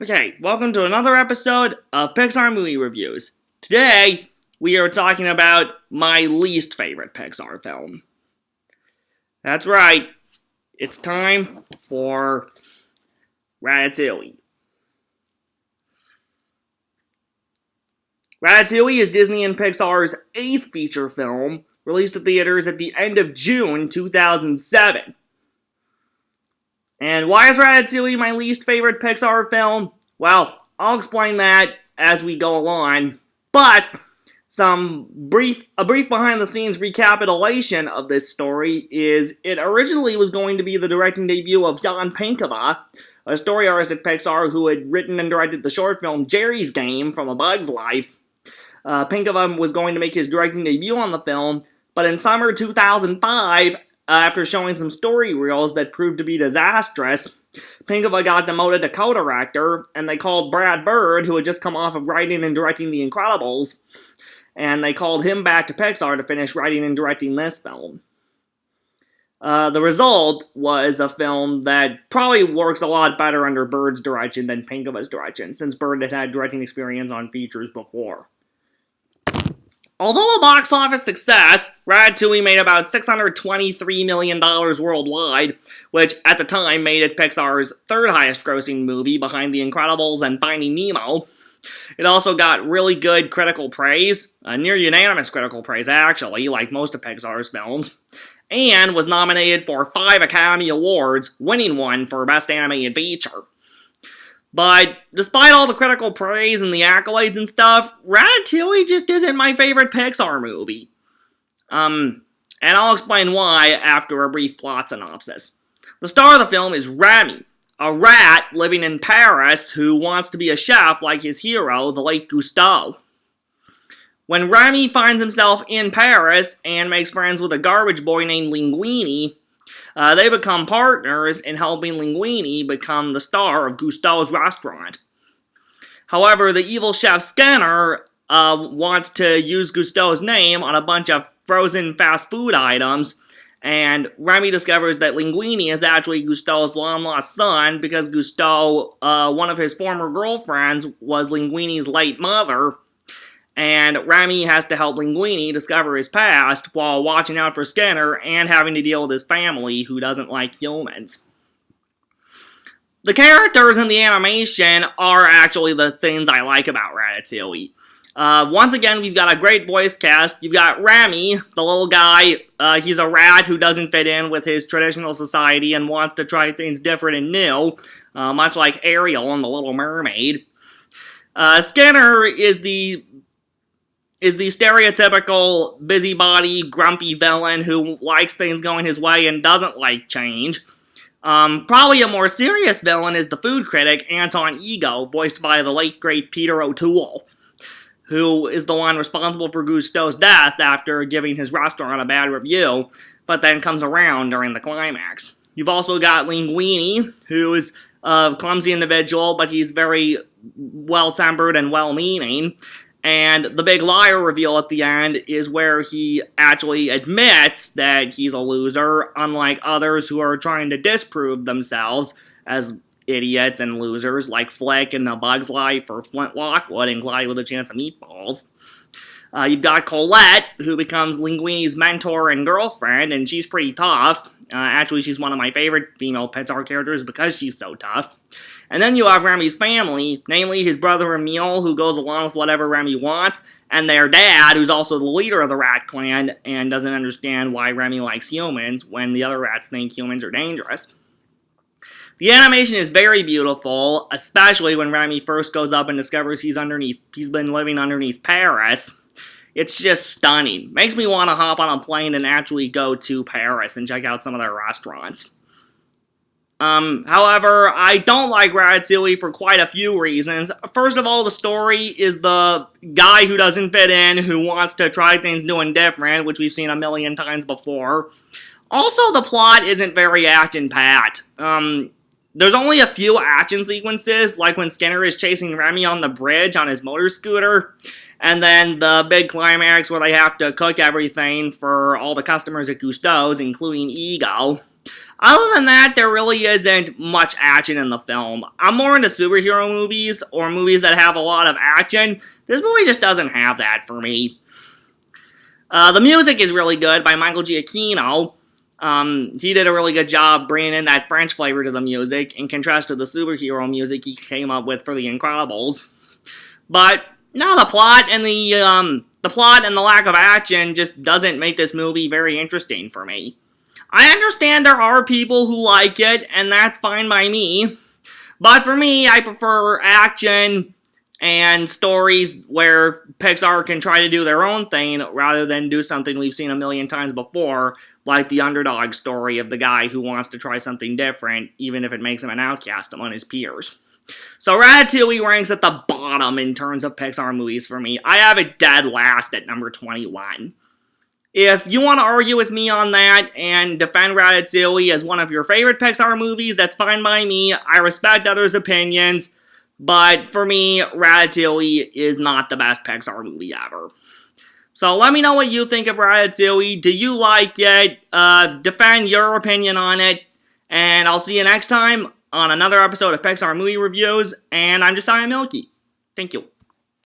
Okay, welcome to another episode of Pixar Movie Reviews. Today, we are talking about my least favorite Pixar film. That's right, it's time for Ratatouille. Ratatouille is Disney and Pixar's 8th feature film, released to theaters at the end of June 2007. And why is Ratatouille my least favorite Pixar film? Well, I'll explain that as we go along, but a brief behind-the-scenes recapitulation of this story is it originally was going to be the directing debut of Jan Pinkava, a story artist at Pixar who had written and directed the short film Jerry's Game from A Bug's Life. Pinkava was going to make his directing debut on the film, but in summer 2005, after showing some story reels that proved to be disastrous, Pinkava got demoted to co-director, and they called Brad Bird, who had just come off of writing and directing The Incredibles, and they called him back to Pixar to finish writing and directing this film. The result was a film that probably works a lot better under Bird's direction than Pinkava's direction, since Bird had directing experience on features before. Although a box office success, Ratatouille made about $623 million worldwide, which at the time made it Pixar's third highest grossing movie behind The Incredibles and Finding Nemo. It also got really good critical praise, near unanimous critical praise actually, like most of Pixar's films, and was nominated for 5 Academy Awards, winning one for Best Animated Feature. But despite all the critical praise and the accolades and stuff, Ratatouille just isn't my favorite Pixar movie. And I'll explain why after a brief plot synopsis. The star of the film is Remy, a rat living in Paris who wants to be a chef like his hero, the late Gusteau. When Remy finds himself in Paris and makes friends with a garbage boy named Linguini, they become partners in helping Linguini become the star of Gusteau's restaurant. However, the evil chef Skinner wants to use Gusteau's name on a bunch of frozen fast food items, and Remy discovers that Linguini is actually Gusteau's long-lost son because Gusteau, one of his former girlfriends, was Linguini's late mother, and Remy has to help Linguini discover his past while watching out for Skinner and having to deal with his family who doesn't like humans. The characters in the animation are actually the things I like about Ratatouille. Once again, we've got a great voice cast. You've got Remy, the little guy. He's a rat who doesn't fit in with his traditional society and wants to try things different and new, much like Ariel in The Little Mermaid. Skinner is the stereotypical busybody, grumpy villain who likes things going his way and doesn't like change. Probably a more serious villain is the food critic, Anton Ego, voiced by the late great Peter O'Toole, who is the one responsible for Gusteau's death after giving his restaurant a bad review, but then comes around during the climax. You've also got Linguini, who is a clumsy individual, but he's very well-tempered and well-meaning. And the big liar reveal at the end is where he actually admits that he's a loser, unlike others who are trying to disprove themselves as idiots and losers, like Flick in A Bug's Life or Flint Lockwood in Clyde with a Chance of Meatballs. You've got Colette, who becomes Linguini's mentor and girlfriend, and she's pretty tough. Actually, she's one of my favorite female Pixar characters because she's so tough. And then you have Remy's family, namely his brother Emile, who goes along with whatever Remy wants, and their dad, who's also the leader of the rat clan, and doesn't understand why Remy likes humans when the other rats think humans are dangerous. The animation is very beautiful, especially when Remy first goes up and discovers he's been living underneath Paris. It's just stunning. Makes me want to hop on a plane and actually go to Paris and check out some of their restaurants. However, I don't like Ratatouille for quite a few reasons. First of all, the story is the guy who doesn't fit in, who wants to try things new and different, which we've seen a million times before. Also, the plot isn't very action-packed. There's only a few action sequences, like when Skinner is chasing Remy on the bridge on his motor scooter, and then the big climax where they have to cook everything for all the customers at Cousteau's, including Ego. Other than that, there really isn't much action in the film. I'm more into superhero movies, or movies that have a lot of action. This movie just doesn't have that for me. The music is really good by Michael Giacchino. He did a really good job bringing in that French flavor to the music, in contrast to the superhero music he came up with for The Incredibles. But no, the plot and the lack of action just doesn't make this movie very interesting for me. I understand there are people who like it, and that's fine by me. But for me, I prefer action and stories where Pixar can try to do their own thing rather than do something we've seen a million times before, like the underdog story of the guy who wants to try something different, even if it makes him an outcast among his peers. So Ratatouille ranks at the bottom in terms of Pixar movies for me. I have it dead last at number 21. If you want to argue with me on that and defend Ratatouille as one of your favorite Pixar movies, that's fine by me. I respect others' opinions, but for me, Ratatouille is not the best Pixar movie ever. So let me know what you think of Ratatouille. Do you like it? Defend your opinion on it. And I'll see you next time on another episode of Pixar Movie Reviews. And I'm Josiah Milky. Thank you.